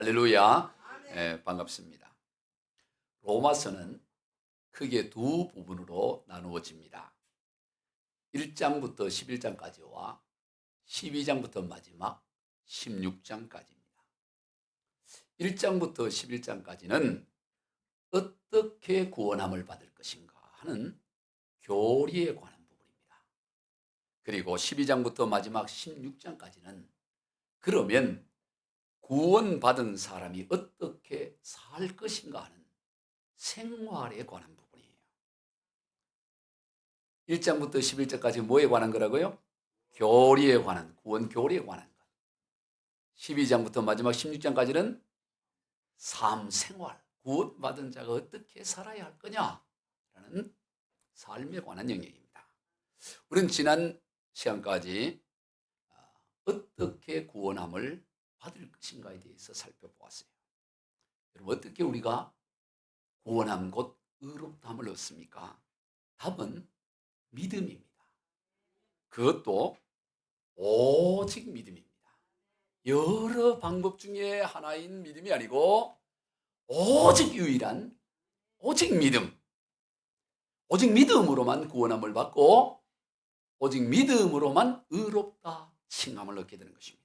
할렐루야. 반갑습니다. 로마서는 크게 두 부분으로 나누어집니다. 1장부터 11장까지와 12장부터 마지막 16장까지입니다. 1장부터 11장까지는 어떻게 구원함을 받을 것인가 하는 교리에 관한 부분입니다. 그리고 12장부터 마지막 16장까지는 그러면 구원받은 사람이 어떻게 살 것인가 하는 생활에 관한 부분이에요. 1장부터 11장까지 뭐에 관한 거라고요? 교리에 관한, 구원 교리에 관한 것. 12장부터 마지막 16장까지는 삶, 생활, 구원받은 자가 어떻게 살아야 할 거냐라는 삶에 관한 영역입니다. 우리는 지난 시간까지 어떻게 구원함을 받을 것인가에 대해서 살펴보았어요. 여러분, 어떻게 우리가 구원함 곧 의롭다함을 얻습니까? 답은 믿음입니다. 그것도 오직 믿음입니다. 여러 방법 중에 하나인 믿음이 아니고 오직 유일한 오직 믿음. 오직 믿음으로만 구원함을 받고 오직 믿음으로만 의롭다 칭함을 얻게 되는 것입니다.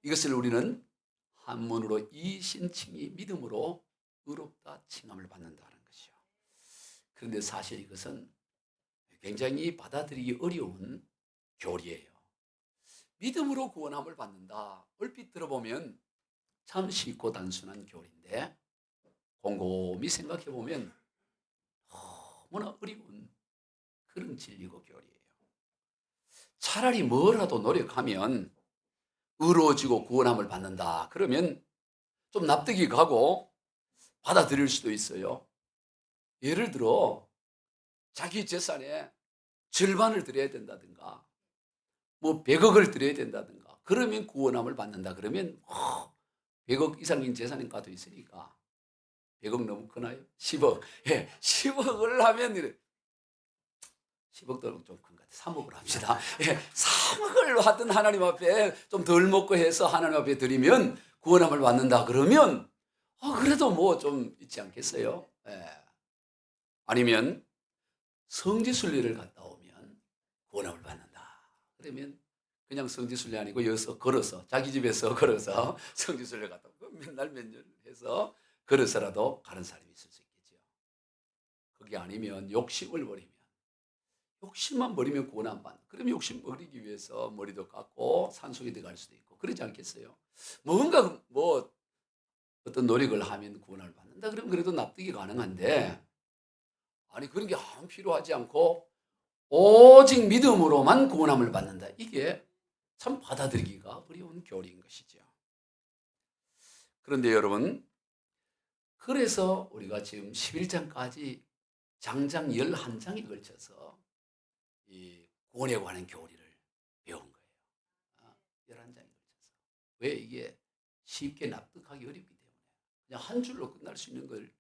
이것을 우리는 한문으로 이신칭이 믿음으로 의롭다 칭함을 받는다는 것이요. 그런데 사실 이것은 굉장히 받아들이기 어려운 교리예요. 믿음으로 구원함을 받는다. 얼핏 들어보면 참 쉽고 단순한 교리인데 곰곰이 생각해 보면 너무나 어려운 그런 진리고 교리예요. 차라리 뭐라도 노력하면 의로워지고 구원함을 받는다. 그러면 좀 납득이 가고 받아들일 수도 있어요. 예를 들어 자기 재산의 절반을 드려야 된다든가 뭐 100억을 드려야 된다든가 그러면 구원함을 받는다. 그러면 100억 이상인 재산인 가도 있으니까 100억 너무 크나요? 10억. 예, 10억을 하면 10억도 좀 큰 것 같아요. 3억을 합시다. 예, 3억을 하든 하나님 앞에 좀 덜 먹고 해서 하나님 앞에 드리면 구원함을 받는다. 그러면 그래도 뭐 좀 있지 않겠어요? 예. 아니면 성지순례를 갔다 오면 구원함을 받는다. 그러면 그냥 성지순례 아니고 여기서 걸어서 자기 집에서 걸어서 성지순례 갔다 오면 맨날 몇 년 해서 걸어서라도 가는 사람이 있을 수 있겠죠. 그게 아니면 욕심을 버리면 욕심만 버리면 구원 안 받는. 그럼 욕심 버리기 위해서 머리도 깎고 산속에 들어갈 수도 있고 그러지 않겠어요? 뭔가 뭐 어떤 노력을 하면 구원을 받는다. 그러면 그래도 납득이 가능한데 아니 그런 게 아무 필요하지 않고 오직 믿음으로만 구원함을 받는다. 이게 참 받아들이기가 어려운 교리인 것이죠. 그런데 여러분, 그래서 우리가 지금 11장까지 장장 11장에 걸쳐서 이 구원에 관한 교리를 배운 거예요. 11장에 걸쳐서. 왜 이게 쉽게 납득하기 어렵기 때문에. 그냥 한 줄로 끝날 수 있는 걸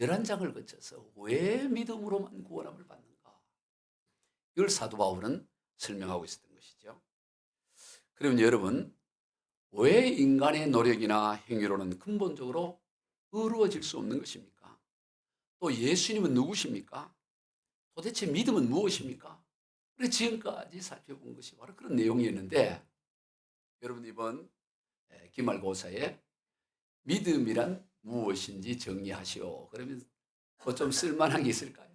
11장을 거쳐서 왜 믿음으로만 구원함을 받는가? 이걸 사도 바울은 설명하고 있었던 것이죠. 그러면 여러분, 왜 인간의 노력이나 행위로는 근본적으로 의로워질 수 없는 것입니까? 또 예수님은 누구십니까? 도대체 믿음은 무엇입니까? 그래서 지금까지 살펴본 것이 바로 그런 내용이었는데 여러분 이번 기말고사에 믿음이란 무엇인지 정리하시오. 그러면 뭐 좀 쓸만한 게 있을까요?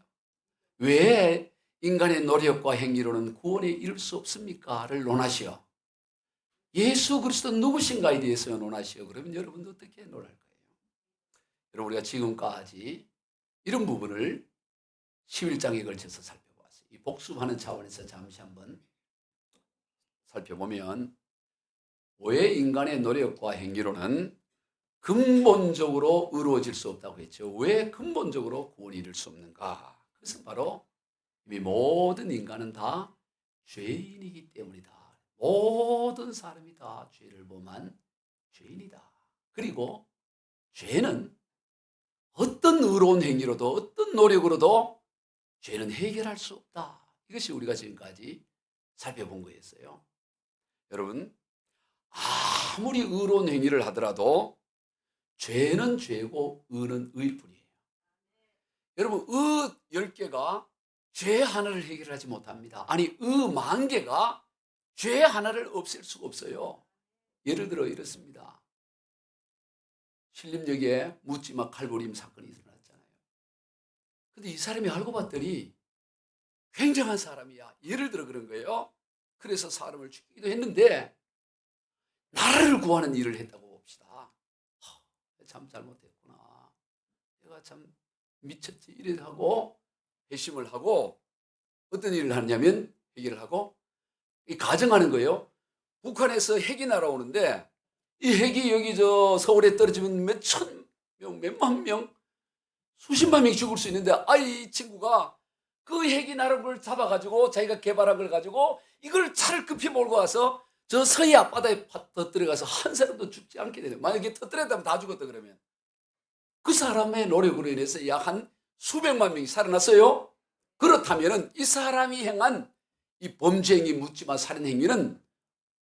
왜 인간의 노력과 행위로는 구원에 이를 수 없습니까?를 논하시오. 예수 그리스도 누구신가에 대해서 논하시오. 그러면 여러분도 어떻게 논할 거예요? 여러분 우리가 지금까지 이런 부분을 11장에 걸쳐서 살펴봤어요. 이 복습하는 차원에서 잠시 한번 살펴보면 왜 인간의 노력과 행위로는 근본적으로 의로워질 수 없다고 했죠. 왜 근본적으로 구원이 이룰 수 없는가? 그것은 바로 이미 모든 인간은 다 죄인이기 때문이다. 모든 사람이 다 죄를 범한 죄인이다. 그리고 죄는 어떤 의로운 행위로도 어떤 노력으로도 죄는 해결할 수 없다. 이것이 우리가 지금까지 살펴본 거였어요. 여러분 아무리 의로운 행위를 하더라도 죄는 죄고 의는 의일 뿐이에요. 여러분, 의 10개가 죄 하나를 해결하지 못합니다. 아니, 의 10,000개가 죄 하나를 없앨 수가 없어요. 예를 들어 이렇습니다. 신림역에 묻지마 칼부림 사건이 일어났잖아요. 근데 이 사람이 알고 봤더니 굉장한 사람이야. 예를 들어 그런 거예요. 그래서 사람을 죽이기도 했는데 나라를 구하는 일을 했다고 봅시다. 참 잘못했구나. 내가 참 미쳤지. 이래 하고 회심을 하고 어떤 일을 하냐면 해결을 하고 가정하는 거예요. 북한에서 핵이 날아오는데 이 핵이 여기 저 서울에 떨어지면 몇 천 명, 몇만 명, 수십만 명이 죽을 수 있는데 이 친구가 그 핵이 날아온 걸 잡아가지고 자기가 개발한 걸 가지고 이걸 차를 급히 몰고 와서 저 서해 앞바다에 터뜨려가서 한 사람도 죽지 않게 되는. 만약에 터뜨렸다면 다 죽었다 그러면 그 사람의 노력으로 인해서 약 한 수백만 명이 살아났어요. 그렇다면 이 사람이 행한 이 범죄행위 묻지마 살인 행위는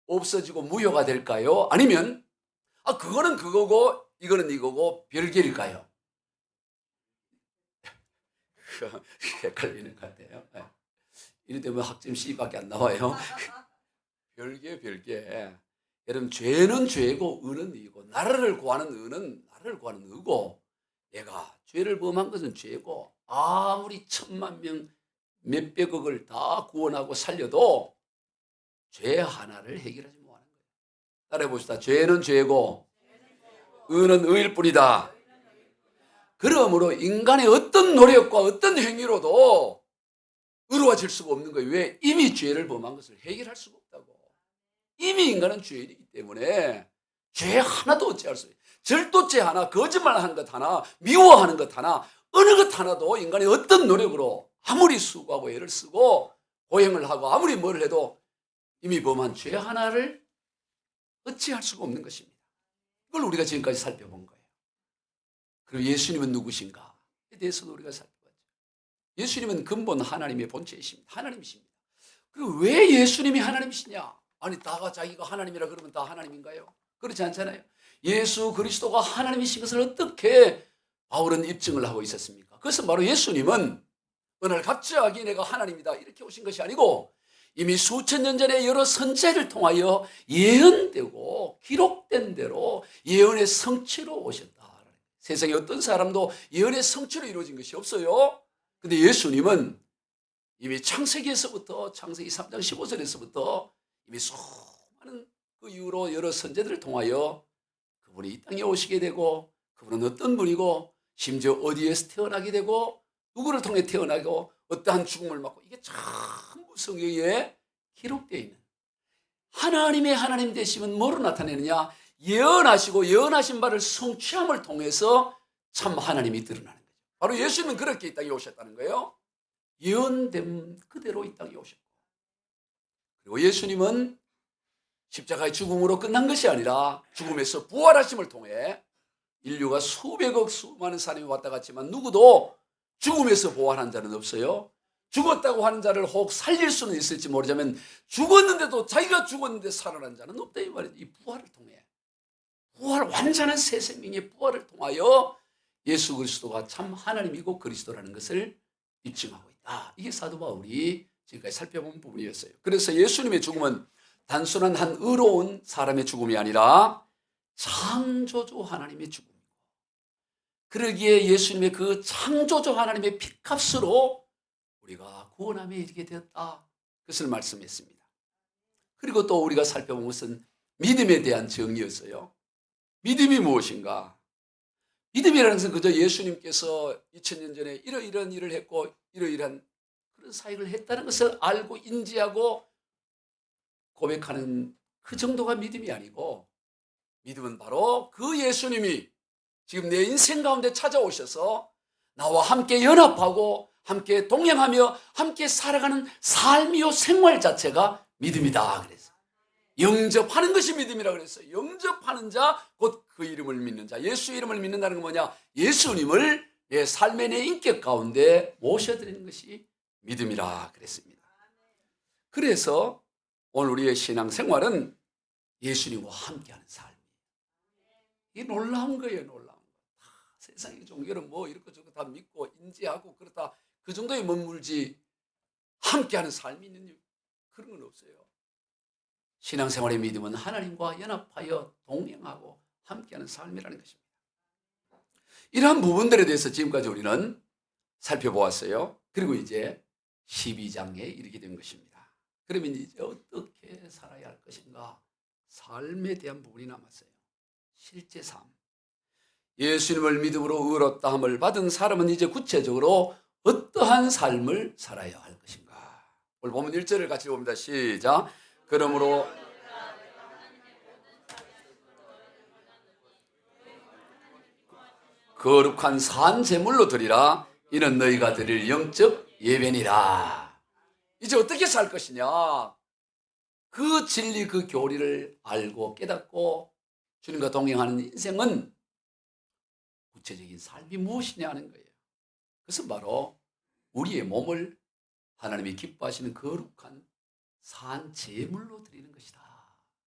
없어지고 무효가 될까요? 아니면 그거는 그거고 이거는 이거고 별개일까요? 헷갈리는 것 같아요. 이리 되면 학점 C밖에 안 나와요. 별개. 여러분, 죄는 죄고 의는 의고, 나라를 구하는 의는 나라를 구하는 의고, 내가 죄를 범한 것은 죄고 아무리 1,000,000명 몇백억을 다 구원하고 살려도 죄 하나를 해결하지 못하는 거예요. 따라해 봅시다. 죄는 죄고 의는 의일 뿐이다. 그러므로 인간의 어떤 노력과 어떤 행위로도 의로워질 수가 없는 거예요. 왜? 이미 죄를 범한 것을 해결할 수가 없다고. 이미 인간은 죄인이기 때문에 죄 하나도 어찌할 수 없어요. 절도죄 하나, 거짓말하는 것 하나, 미워하는 것 하나, 어느 것 하나도 인간의 어떤 노력으로 아무리 수고하고 애를 쓰고 고행을 하고 아무리 뭘 해도 이미 범한 죄 하나를 어찌할 수가 없는 것입니다. 이걸 우리가 지금까지 살펴본 거예요. 그리고 예수님은 누구신가에 대해서도 우리가 살펴봤죠. 예수님은 근본 하나님의 본체이십니다. 하나님이십니다. 그리고 왜 예수님이 하나님이시냐? 아니, 다가 자기가 하나님이라 그러면 다 하나님인가요? 그렇지 않잖아요. 예수 그리스도가 하나님이신 것을 어떻게 바울은 입증을 하고 있었습니까? 그것은 바로 예수님은 어느 날 갑자기 내가 하나님이다 이렇게 오신 것이 아니고 이미 수천 년 전에 여러 선지자를 통하여 예언되고 기록된 대로 예언의 성취로 오셨다. 세상에 어떤 사람도 예언의 성취로 이루어진 것이 없어요. 근데 예수님은 이미 창세기에서부터 창세기 3장 15절에서부터 이미 수많은 그 이후로 여러 선지자들을 통하여 그분이 이 땅에 오시게 되고 그분은 어떤 분이고 심지어 어디에서 태어나게 되고 누구를 통해 태어나고 어떠한 죽음을 맞고 이게 전부 성경에 기록되어 있는 하나님의 하나님 되심은 뭐로 나타내느냐? 예언하시고 예언하신 바를 성취함을 통해서 참 하나님이 드러나는 거죠. 바로 예수님은 그렇게 이 땅에 오셨다는 거예요. 예언된 그대로 이 땅에 오셨고 그리고 예수님은 십자가의 죽음으로 끝난 것이 아니라 죽음에서 부활하심을 통해 인류가 수백억 수많은 사람이 왔다 갔지만 누구도 죽음에서 부활한 자는 없어요. 죽었다고 하는 자를 혹 살릴 수는 있을지 모르지만 죽었는데도 자기가 죽었는데 살아난 자는 없다 이 말이에요. 이 부활을 통해 완전한 새 생명의 부활을 통하여 예수 그리스도가 참 하나님이고 그리스도라는 것을 입증하고 있다. 이게 사도 바울이 지금까지 살펴본 부분이었어요. 그래서 예수님의 죽음은 단순한 한 의로운 사람의 죽음이 아니라 창조주 하나님의 죽음이고 그러기에 예수님의 그 창조주 하나님의 피값으로 우리가 구원함에 이르게 되었다. 그것을 말씀했습니다. 그리고 또 우리가 살펴본 것은 믿음에 대한 정의였어요. 믿음이 무엇인가? 믿음이라는 것은 그저 예수님께서 2000년 전에 이러이러한 일을 했고 이러이러한 그런 사역을 했다는 것을 알고 인지하고 고백하는 그 정도가 믿음이 아니고 믿음은 바로 그 예수님이 지금 내 인생 가운데 찾아오셔서 나와 함께 연합하고 함께 동행하며 함께 살아가는 삶이요 생활 자체가 믿음이다 그랬어요. 영접하는 것이 믿음이라 그랬어요. 영접하는 자, 곧 그 이름을 믿는 자. 예수 이름을 믿는다는 건 뭐냐? 예수님을 내 삶의 내 인격 가운데 모셔드리는 것이 믿음이라 그랬습니다. 그래서 오늘 우리의 신앙생활은 예수님과 함께하는 삶이에요. 이게 놀라운 거예요. 놀라운. 세상의 종교는 뭐 이렇게 저렇게 다 믿고 인지하고 그렇다 그 정도에 머물지 함께하는 삶이 있는 그런 건 없어요. 신앙생활의 믿음은 하나님과 연합하여 동행하고 함께하는 삶이라는 것입니다. 이러한 부분들에 대해서 지금까지 우리는 살펴보았어요. 그리고 이제 12장에 이르게 된 것입니다. 그러면 이제 어떻게 살아야 할 것인가? 삶에 대한 부분이 남았어요. 실제 삶. 예수님을 믿음으로 의롭다 함을 받은 사람은 이제 구체적으로 어떠한 삶을 살아야 할 것인가? 오늘 보면 1절을 같이 봅니다. 시작. 그러므로 거룩한 산 제물로 드리라. 이는 너희가 드릴 영적 예배니라. 이제 어떻게 살 것이냐? 그 진리, 그 교리를 알고 깨닫고 주님과 동행하는 인생은 구체적인 삶이 무엇이냐 하는 거예요. 그것은 바로 우리의 몸을 하나님이 기뻐하시는 거룩한 산 제물로 드리는 것이다.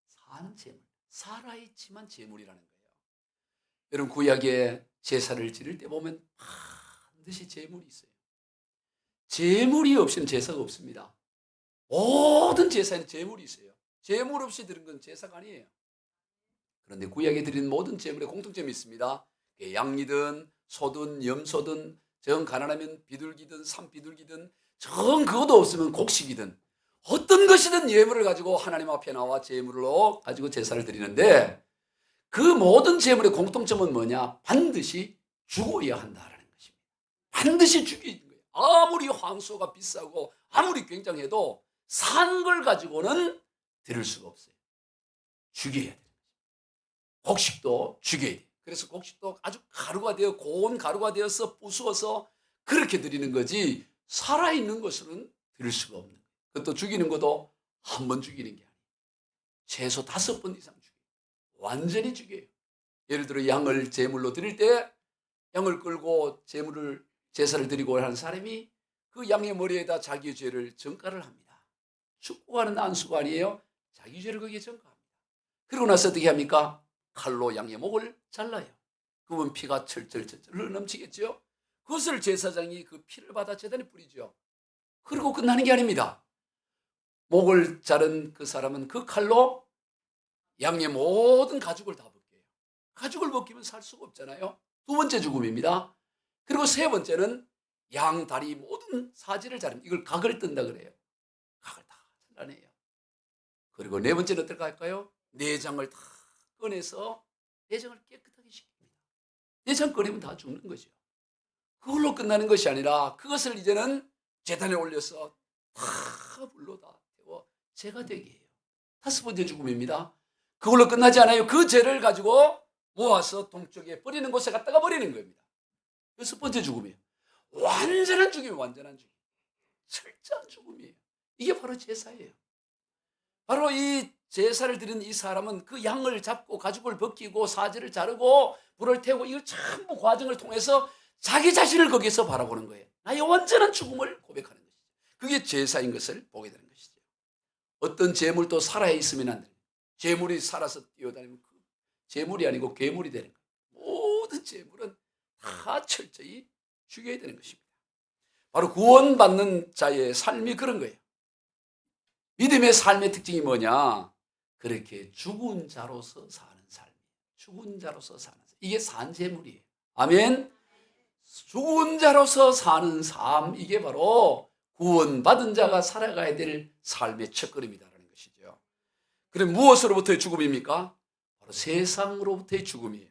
산 제물. 살아있지만 제물이라는 거예요. 여러분 구약에 제사를 지를 때 보면 반드시 제물이 있어요. 제물이 없이는 제사가 없습니다. 모든 제사에는 제물이 있어요. 제물 없이 드린 건 제사가 아니에요. 그런데 구약에 드린 모든 제물에 공통점이 있습니다. 양이든 소든 염소든 정 가난하면 비둘기든 산비둘기든 정 그것도 없으면 곡식이든 어떤 것이든 예물을 가지고 하나님 앞에 나와 제물로 가지고 제사를 드리는데 그 모든 제물의 공통점은 뭐냐? 반드시 죽어야 한다라는 것입니다. 반드시 죽여야 하는 거예요. 아무리 황소가 비싸고 아무리 굉장해도 산 걸 가지고는 드릴 수가 없어요. 죽여야 돼요. 곡식도 죽여야 돼요. 그래서 곡식도 아주 가루가 되어 고운 가루가 되어서 부수어서 그렇게 드리는 거지 살아있는 것으로는 드릴 수가 없는 거예요. 그것도 죽이는 것도 한 번 죽이는 게 아니에요. 최소 5번 이상 죽여요. 완전히 죽여요. 예를 들어 양을 제물로 드릴 때 양을 끌고 제사를 드리고 하는 사람이 그 양의 머리에다 자기의 죄를 전가를 합니다. 축구하는 안수가 아니에요. 자기 죄를 거기에 전가합니다. 그리고 나서 어떻게 합니까? 칼로 양의 목을 잘라요. 그러면 피가 철철철철 흘러넘치겠죠. 그것을 제사장이 그 피를 받아 제단에 뿌리죠. 그리고 끝나는 게 아닙니다. 목을 자른 그 사람은 그 칼로 양의 모든 가죽을 다 벗겨요. 가죽을 벗기면 살 수가 없잖아요. 두 번째 죽음입니다. 그리고 세 번째는 양 다리 모든 사지를 자릅니다. 이걸 각을 뜬다 그래요. 각을 다 잘라내요. 그리고 네 번째는 어떨까 할까요? 내장을 다 꺼내서 내장을 깨끗하게 시킵니다. 내장 꺼내면 다 죽는 거죠. 그걸로 끝나는 것이 아니라 그것을 이제는 제단에 올려서 다 불로 다 태워 죄가 되게 해요. 5번째 죽음입니다. 그걸로 끝나지 않아요. 그 죄를 가지고 모아서 동쪽에 버리는 곳에 갖다가 버리는 겁니다. 6번째 죽음이에요. 완전한 죽음이에요. 완전한 죽음. 철저한 죽음이에요. 이게 바로 제사예요. 바로 이 제사를 드리는 이 사람은 그 양을 잡고 가죽을 벗기고 사지를 자르고 불을 태우고 이걸 전부 과정을 통해서 자기 자신을 거기서 바라보는 거예요. 나의 완전한 죽음을 고백하는 것이죠. 그게 제사인 것을 보게 되는 것이죠. 어떤 제물도 살아 있으면 안 돼요. 제물이 살아서 뛰어다니면 그 제물이 아니고 괴물이 되는 거예요. 모든 제물은 다 철저히 죽여야 되는 것입니다. 바로 구원받는 자의 삶이 그런 거예요. 믿음의 삶의 특징이 뭐냐? 그렇게 죽은 자로서 사는 삶이에요. 죽은 자로서 사는 삶. 이게 산제물이에요. 아멘. 죽은 자로서 사는 삶, 이게 바로 구원받은 자가 살아가야 될 삶의 첫걸음이다라는 것이죠. 그럼 무엇으로부터의 죽음입니까? 바로 세상으로부터의 죽음이에요.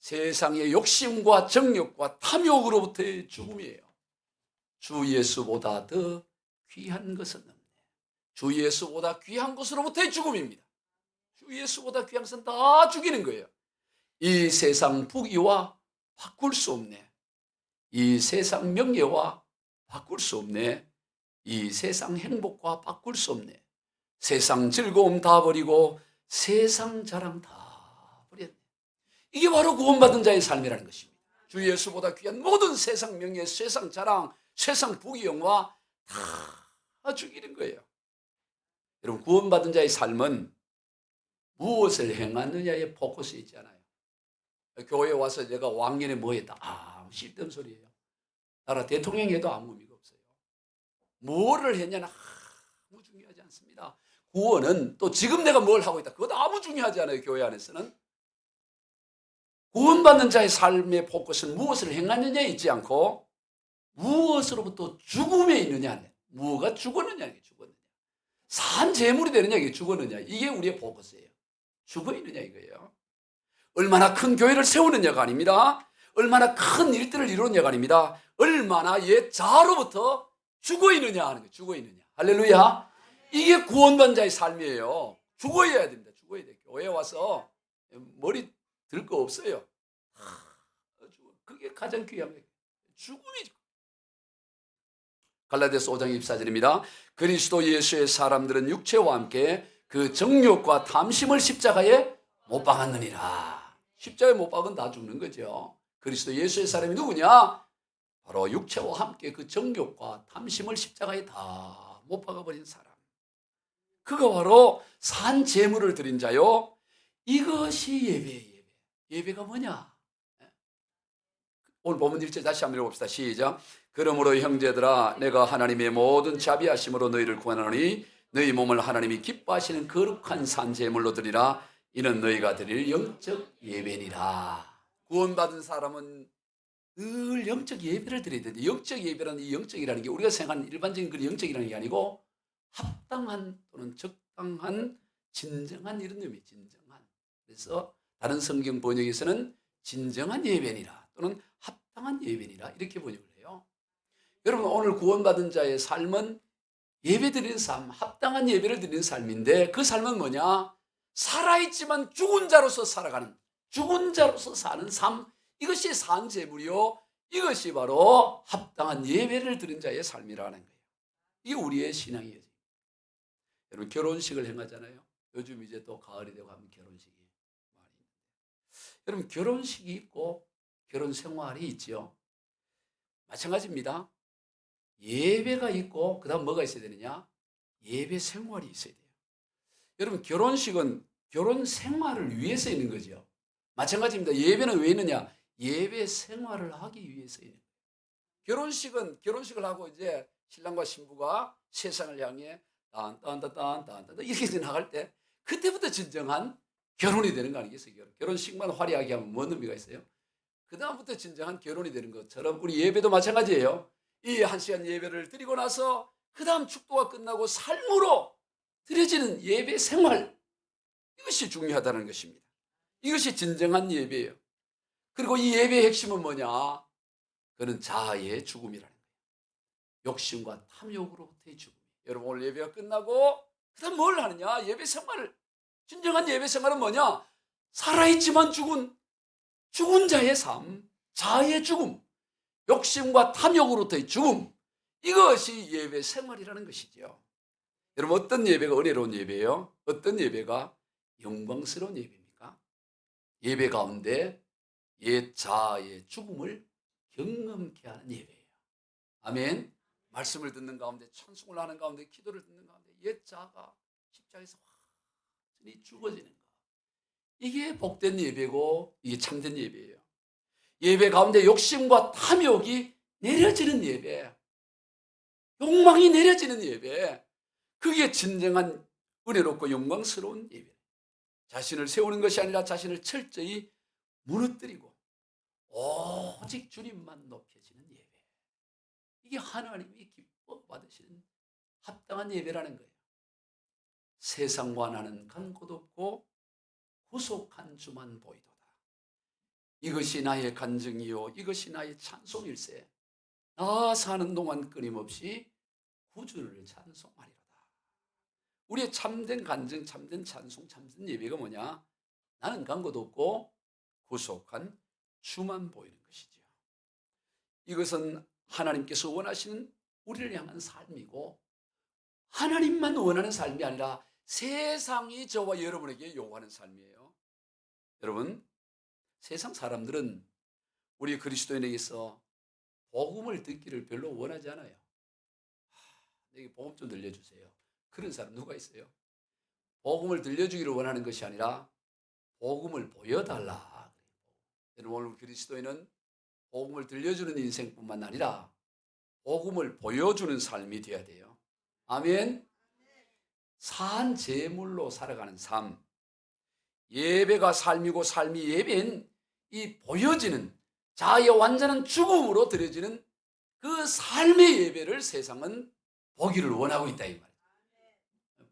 세상의 욕심과 정욕과 탐욕으로부터의 죽음이에요. 주 예수보다 더 귀한 것은 없네. 주 예수보다 귀한 것으로부터의 죽음입니다. 주 예수보다 귀한 것은 다 죽이는 거예요. 이 세상 부귀와 바꿀 수 없네. 이 세상 명예와 바꿀 수 없네. 이 세상 행복과 바꿀 수 없네. 세상 즐거움 다 버리고 세상 자랑 다 버렸네. 이게 바로 구원받은 자의 삶이라는 것입니다. 주 예수보다 귀한 모든 세상 명예, 세상 자랑, 세상 부귀 영화 다 죽이는 거예요. 여러분, 구원받은 자의 삶은 무엇을 행하느냐에 포커스에 있지 않아요. 교회에 와서 내가 왕년에 뭐 했다. 쓸데없는 소리예요. 나라 대통령 해도 아무 의미가 없어요. 뭐를 했냐는 아무 중요하지 않습니다. 구원은 또 지금 내가 뭘 하고 있다. 그것도 아무 중요하지 않아요. 교회 안에서는. 구원받는 자의 삶의 포커스는 무엇을 행하느냐에 있지 않고 무엇으로부터 죽음에 있느냐. 무엇가 죽었느냐. 죽었느냐. 산 재물이 되느냐. 이게 죽었느냐. 이게 우리의 포커스예요. 죽어 있느냐 이거예요. 얼마나 큰 교회를 세우느냐가 아닙니다. 얼마나 큰 일들을 이루느냐가 아닙니다. 얼마나 옛 자로부터 죽어 있느냐 하는 거예요. 죽어 있느냐. 할렐루야. 이게 구원받은 자의 삶이에요. 죽어야 됩니다. 죽어야 돼요. 교회에 와서 머리 들 거 없어요. 그게 가장 귀한 거예요. 죽음이죠. 갈라디아서 5장 24절입니다. 그리스도 예수의 사람들은 육체와 함께 그 정욕과 탐심을 십자가에 못 박았느니라. 십자가에 못 박은 다 죽는 거죠. 그리스도 예수의 사람이 누구냐? 바로 육체와 함께 그 정욕과 탐심을 십자가에 다 못 박아버린 사람. 그가 바로 산 제물을 드린 자요. 이것이 예배예요. 예배가 뭐냐? 오늘 본문 1절 다시 한번 읽어봅시다. 시작. 그러므로 형제들아 내가 하나님의 모든 자비하심으로 너희를 구하노니 너희 몸을 하나님이 기뻐하시는 거룩한 산 제물로 드리라. 이는 너희가 드릴 영적 예배니라. 구원받은 사람은 늘 영적 예배를 드려야 되는데 영적 예배라는 이 영적이라는 게 우리가 생각하는 일반적인 그 영적이라는 게 아니고 합당한 또는 적당한 진정한 이런 의미 진정한. 그래서 다른 성경 번역에서는 진정한 예배니라 또는 합당한 예배니라 이렇게 번역을 해요. 여러분 오늘 구원받은 자의 삶은 예배 드리는 삶, 합당한 예배를 드리는 삶인데 그 삶은 뭐냐? 살아있지만 죽은 자로서 살아가는, 죽은 자로서 사는 삶, 이것이 산 제물이요. 이것이 바로 합당한 예배를 드린 자의 삶이라는 거예요. 이게 우리의 신앙이에요. 여러분 결혼식을 행하잖아요. 요즘 이제 또 가을이 되고 하면 결혼식이 많이 있는데 여러분 결혼식이 있고 결혼 생활이 있지요. 마찬가지입니다. 예배가 있고 그다음 뭐가 있어야 되느냐? 예배 생활이 있어야 돼요. 여러분 결혼식은 결혼 생활을 위해서 있는 거죠. 마찬가지입니다. 예배는 왜 있느냐? 예배 생활을 하기 위해서 있는 거예요. 결혼식은 결혼식을 하고 이제 신랑과 신부가 세상을 향해 딴딴딴딴딴 이렇게 나갈 때 그때부터 진정한 결혼이 되는 거 아니겠어요? 결혼식만 화려하게 하면 뭔 의미가 있어요? 그 다음부터 진정한 결혼이 되는 것처럼 우리 예배도 마찬가지예요. 이 1시간 예배를 드리고 나서 그 다음 축도가 끝나고 삶으로 드려지는 예배 생활, 이것이 중요하다는 것입니다. 이것이 진정한 예배예요. 그리고 이 예배의 핵심은 뭐냐? 그는 자아의 죽음이라는 거예요. 욕심과 탐욕으로부터의 죽음. 여러분 오늘 예배가 끝나고 그 다음 뭘 하느냐? 예배 생활을, 진정한 예배 생활은 뭐냐? 살아있지만 죽은 자의 삶, 자아의 죽음, 욕심과 탐욕으로부터의 죽음, 이것이 예배 생활이라는 것이죠. 여러분 어떤 예배가 은혜로운 예배예요? 어떤 예배가 영광스러운 예배입니까? 예배 가운데 옛 자아의 죽음을 경험케 하는 예배예요. 아멘. 말씀을 듣는 가운데, 찬송을 하는 가운데, 기도를 듣는 가운데 옛 자아가 십자가에서 완전히 죽어지는 것. 이게 복된 예배고 이게 참된 예배예요. 예배 가운데 욕심과 탐욕이 내려지는 예배, 욕망이 내려지는 예배, 그게 진정한 은혜롭고 영광스러운 예배. 자신을 세우는 것이 아니라 자신을 철저히 무너뜨리고 오직 주님만 높여지는 예배. 이게 하나님이 기뻐 받으시는 합당한 예배라는 거예요. 세상과 나는 간 곳 없고 구속한 주만 보이도다. 이것이 나의 간증이요 이것이 나의 찬송일세. 나 사는 동안 끊임없이 구주를 찬송하리로다. 우리의 참된 간증, 참된 찬송, 참된 예배가 뭐냐? 나는 간 곳 없고 구속한 주만 보이는 것이죠. 이것은 하나님께서 원하시는 우리를 향한 삶이고 하나님만 원하는 삶이 아니라 세상이 저와 여러분에게 요구하는 삶이에요. 여러분, 세상 사람들은 우리 그리스도인에게서 복음을 듣기를 별로 원하지 않아요. 내게 복음 좀 들려주세요. 그런 사람 누가 있어요? 복음을 들려주기를 원하는 것이 아니라 복음을 보여달라. 여러분, 오늘 그리스도인은 복음을 들려주는 인생뿐만 아니라 복음을 보여주는 삶이 되어야 돼요. 아멘. 산 제물로 살아가는 삶. 예배가 삶이고 삶이 예배인 이 보여지는 자아의 완전한 죽음으로 드려지는 그 삶의 예배를 세상은 보기를 원하고 있다 이 말이에요.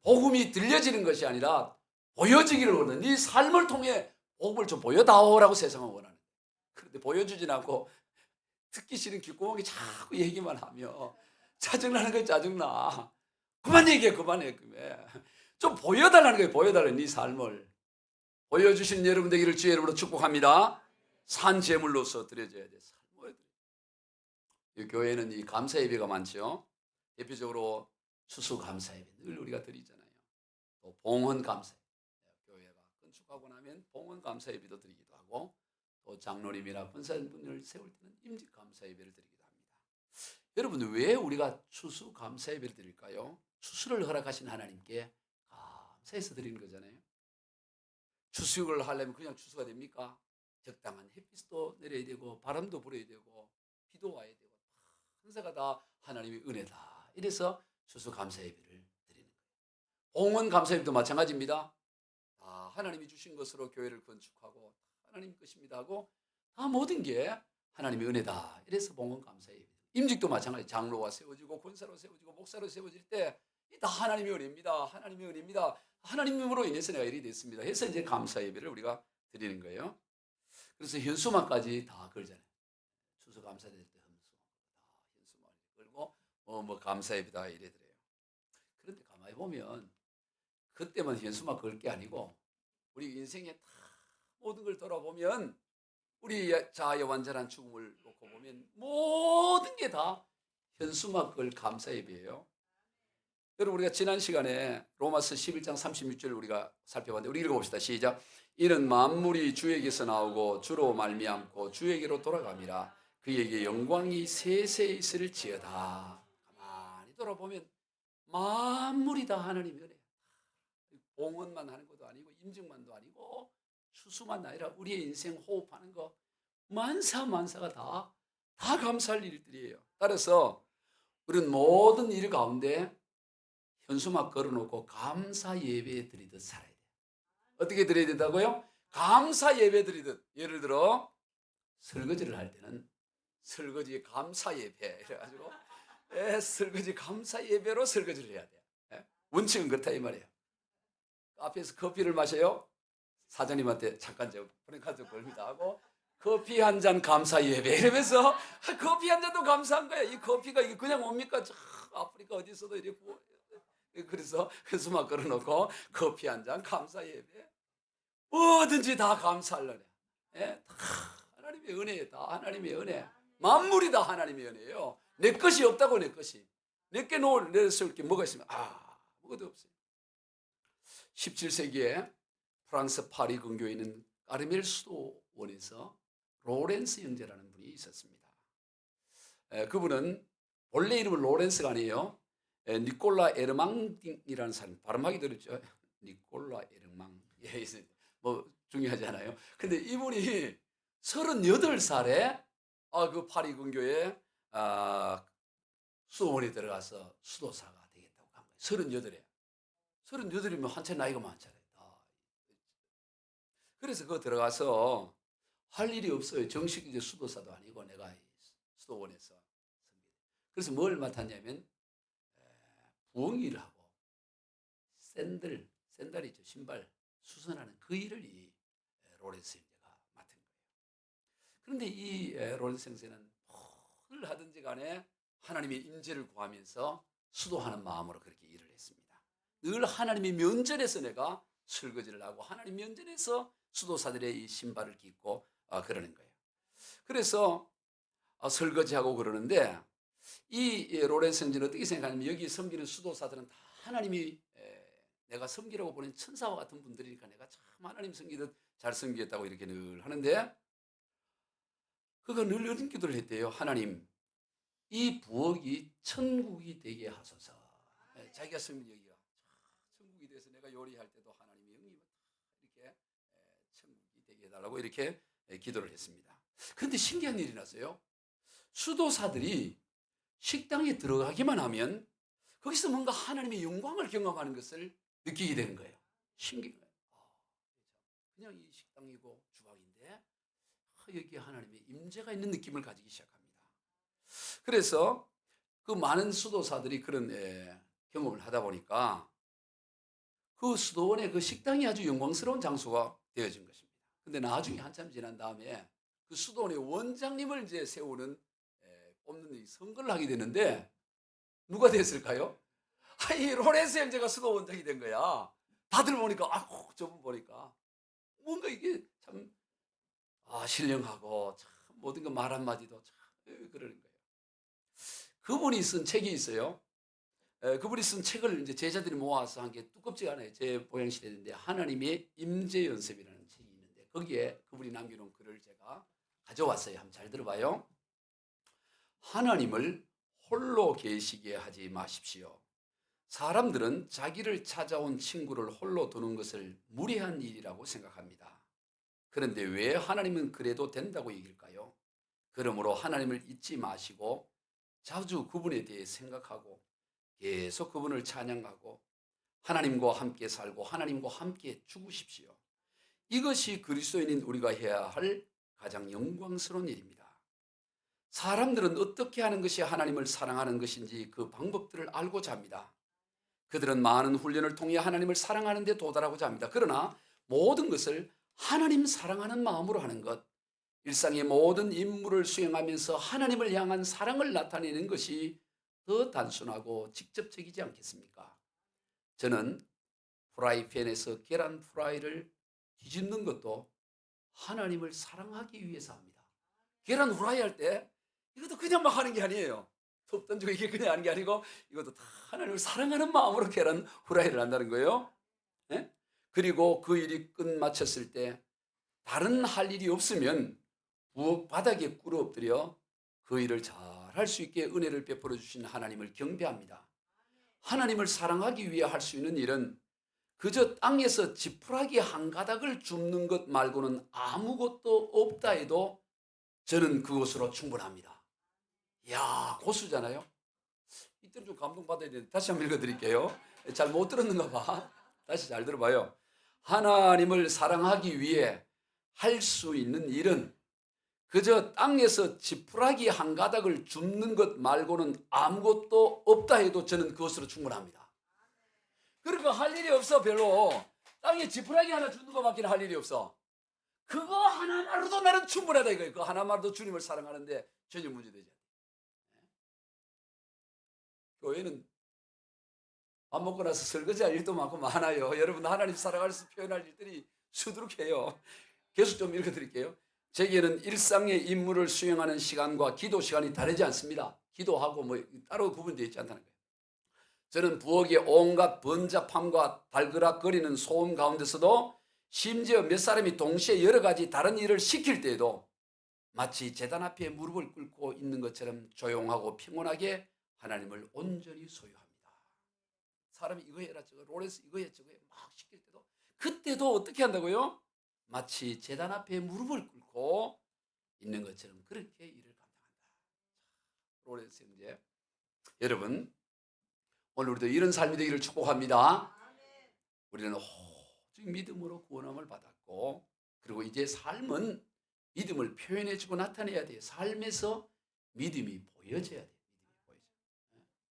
복음이 들려지는 것이 아니라 보여지기를 원하는 이 삶을 통해 복음을 좀 보여다오라고 세상은 원하는 거예요. 그런데 보여주진 않고 듣기 싫은 귓구멍이 자꾸 얘기만 하며 짜증나는 거 짜증나. 그만 얘기해 그만해. 좀 보여달라는 거예요. 보여달라는 이 삶을. 보여주신 여러분 되기를 주의 이름으로 축복합니다. 산 제물로서 드려져야 돼. 이 교회는 이 감사 예배가 많죠. 대표적으로 추수 감사 예배 늘 우리가 드리잖아요. 또 봉헌 감사 예배. 교회가 건축하고 나면 봉헌 감사 예배도 드리기도 하고 또 장로님이나 권사님을 세울 때는 임직 감사 예배를 드리기도 합니다. 여러분 왜 우리가 추수 감사 예배를 드릴까요? 추수를 허락하신 하나님께 감사해서 드리는 거잖아요. 추수를 하려면 그냥 추수가 됩니까? 적당한 햇빛도 내려야 되고 바람도 불어야 되고 비도 와야 되고 항사가 다 하나님의 은혜다. 이래서 추수 감사 예배를 드리는 거예요. 봉헌 감사 예배도 마찬가지입니다. 다 하나님이 주신 것으로 교회를 건축하고 하나님 것입니다 하고 다 모든 게 하나님의 은혜다. 이래서 봉헌 감사 예배. 임직도 마찬가지. 장로가 세워지고 권사로 세워지고 목사로 세워질 때 다 하나님의 은혜입니다. 하나님의 은혜입니다. 하나님으로 인해서 내가 일이 됐습니다. 해서 이제 감사 예배를 우리가 드리는 거예요. 그래서 현수막까지 다 걸잖아요. 추수 감사될 때 현수막 걸고 뭐 감사 예배다 이래 드려요. 그런데 가만히 보면 그때만 현수막 걸 게 아니고 우리 인생의 다 모든 걸 돌아보면 우리 자아의 완전한 죽음을 놓고 보면 모든 게 다 현수막 걸 감사 예배예요. 여러분 우리가 지난 시간에 로마서 11장 36절을 우리가 살펴봤는데 우리 읽어봅시다. 시작. 이는 만물이 주에게서 나오고 주로 말미암고 주에게로 돌아감이라 그에게 영광이 세세 있을지어다. 가만히 돌아보면 만물이 다 하나님의 은혜예요. 봉헌만 하는 것도 아니고 임직만도 아니고 추수만 아니라 우리의 인생 호흡하는 거 만사가 다 감사할 일들이에요. 따라서 우리는 모든 일 가운데 현수막 걸어놓고 감사 예배 드리듯 살아야 돼요. 어떻게 드려야 된다고요? 감사 예배 드리듯. 예를 들어 설거지를 할 때는 설거지 감사 예배 이래가지고 설거지 감사 예배로 설거지를 해야 돼요. 원칙은 그렇다 이 말이에요. 앞에서 커피를 마셔요. 사장님한테 잠깐 저 프랭카드 걸기도 하고 커피 한 잔 감사 예배 이러면서 커피 한 잔도 감사한 거예요. 이 커피가 이게 그냥 옵니까? 아프리카 어디서도 이렇게 그래서 현수막 걸어놓고 커피 한 잔 감사 예배 뭐든지 다 감사하려네. 다 하나님의 은혜예요. 다 하나님의 은혜. 만물이 다 하나님의 은혜예요. 내 것이 없다고. 내 것이 내게 내세울 게 뭐가 있으면 아무것도 없어요. 17세기에 프랑스 파리 근교에 있는 까르멜 수도원에서 로렌스 형제라는 분이 있었습니다. 그분은 본래 이름은 로렌스가 아니에요. 니콜라 에르망이라는 사람. 발음하기 어렵죠. 니콜라 에르망. 뭐 중요하지 않아요. 근데 이분이 38살에 그 파리 근교에 수도원에 들어가서 수도사가 되겠다고 한 거예요. 38에. 38이면 한참 나이가 많잖아요. 그래서 그 들어가서 할 일이 없어요. 정식 이제 수도사도 아니고 내가 수도원에서. 그래서 뭘 맡았냐면 부엌일을 하고 샌들이죠. 신발 수선하는 그 일을 이 로렌스 형제가 맡은 거예요. 그런데 이 로렌스 형제는 뭘 하든지 간에 하나님의 임재를 구하면서 수도하는 마음으로 그렇게 일을 했습니다. 늘 하나님의 면전에서 내가 설거지를 하고 하나님 면전에서 수도사들의 이 신발을 깃고 그러는 거예요. 그래서 설거지하고 그러는데 이 로렌스 형제는 어떻게 생각하냐면 여기 섬기는 수도사들은 다 하나님이 내가 섬기라고 보낸 천사와 같은 분들이니까 내가 참 하나님 섬기듯 잘 섬기겠다고 이렇게 늘 하는데 그가 늘 이런 기도를 했대요. 하나님 이 부엌이 천국이 되게 하소서. 자기가 섬긴 여기가 천국이 돼서 내가 요리할 때도 하나님의 영이 이렇게 천국이 되게 해달라고 이렇게 기도를 했습니다. 그런데 신기한 일이 났어요. 수도사들이 식당에 들어가기만 하면 거기서 뭔가 하나님의 영광을 경험하는 것을 느끼게 되는 거예요. 신기해요. 그냥 이 식당이고 주방인데 여기에 하나님의 임재가 있는 느낌을 가지기 시작합니다. 그래서 그 많은 수도사들이 그런 경험을 하다 보니까 그 수도원의 그 식당이 아주 영광스러운 장소가 되어진 것입니다. 근데 나중에 한참 지난 다음에 그 수도원의 원장님을 이제 세우는 뽑는 이 선거를 하게 되는데 누가 됐을까요? 이 로렌스 형제가 수도원장이 된 거야. 다들 보니까 저분 보니까 뭔가 이게 참 신령하고 참 모든 거 말 한마디도 참 그러는 거예요. 그분이 쓴 책이 있어요. 그분이 쓴 책을 이제 제자들이 모아서 한 게 두껍지 않아요. 제 모양실에 있는데 하나님의 임재 연습이라는 책이 있는데 거기에 그분이 남겨놓은 글을 제가 가져왔어요. 한번 잘 들어봐요. 하나님을 홀로 계시게 하지 마십시오. 사람들은 자기를 찾아온 친구를 홀로 두는 것을 무례한 일이라고 생각합니다. 그런데 왜 하나님은 그래도 된다고 얘기할까요? 그러므로 하나님을 잊지 마시고 자주 그분에 대해 생각하고 계속 그분을 찬양하고 하나님과 함께 살고 하나님과 함께 죽으십시오. 이것이 그리스도인인 우리가 해야 할 가장 영광스러운 일입니다. 사람들은 어떻게 하는 것이 하나님을 사랑하는 것인지 그 방법들을 알고자 합니다. 그들은 많은 훈련을 통해 하나님을 사랑하는 데 도달하고자 합니다. 그러나 모든 것을 하나님 사랑하는 마음으로 하는 것, 일상의 모든 임무를 수행하면서 하나님을 향한 사랑을 나타내는 것이 더 단순하고 직접적이지 않겠습니까? 저는 프라이팬에서 계란 프라이를 뒤집는 것도 하나님을 사랑하기 위해서 합니다. 계란 후라이 할 때 이것도 그냥 막 하는 게 아니에요. 톱 던지고 이게 그냥 하는 게 아니고 이것도 다 하나님을 사랑하는 마음으로 계란 후라이를 한다는 거예요. 예? 그리고 그 일이 끝마쳤을 때 다른 할 일이 없으면 부엌 바닥에 꿇어 엎드려 그 일을 잘 할 수 있게 은혜를 베풀어 주신 하나님을 경배합니다. 하나님을 사랑하기 위해 할 수 있는 일은 그저 땅에서 지푸라기 한 가닥을 줍는 것 말고는 아무것도 없다 해도 저는 그것으로 충분합니다. 이야, 고수잖아요. 이때는 좀 감동받아야 되는데 다시 한번 읽어드릴게요. 잘 못 들었는가 봐. 다시 잘 들어봐요. 하나님을 사랑하기 위해 할 수 있는 일은 그저 땅에서 지푸라기 한 가닥을 줍는 것 말고는 아무것도 없다 해도 저는 그것으로 충분합니다. 그러니까 할 일이 없어. 별로 땅에 지푸라기 하나 주는 것밖에 할 일이 없어. 그거 하나만으로도 나는 충분하다 이거예요. 그거 하나만으로도 주님을 사랑하는데 전혀 문제되지 않아요. 교회는 밥 먹고 나서 설거지할 일도 많고 많아요. 여러분 하나님 사랑할 수 표현할 일들이 수두룩해요. 계속 좀 읽어드릴게요. 제게는 일상의 임무를 수행하는 시간과 기도 시간이 다르지 않습니다. 기도하고 뭐 따로 구분되어 있지 않다는 거예요. 저는 부엌의 온갖 번잡함과 달그락거리는 소음 가운데서도 심지어 몇 사람이 동시에 여러 가지 다른 일을 시킬 때에도 마치 제단 앞에 무릎을 꿇고 있는 것처럼 조용하고 평온하게 하나님을 온전히 소유합니다. 사람이 이거 해라 저거 롤에서 이거 해 저거 해 막 시킬 때도 그때도 어떻게 한다고요? 마치 제단 앞에 무릎을 꿇고 있는 것처럼 그렇게 일을 감당한다. 롤에스 형제, 여러분 오늘 우리도 이런 삶이 되기를 축복합니다. 우리는 오직 믿음으로 구원함을 받았고 그리고 이제 삶은 믿음을 표현해주고 나타내야 돼요. 삶에서 믿음이 보여져야 돼요.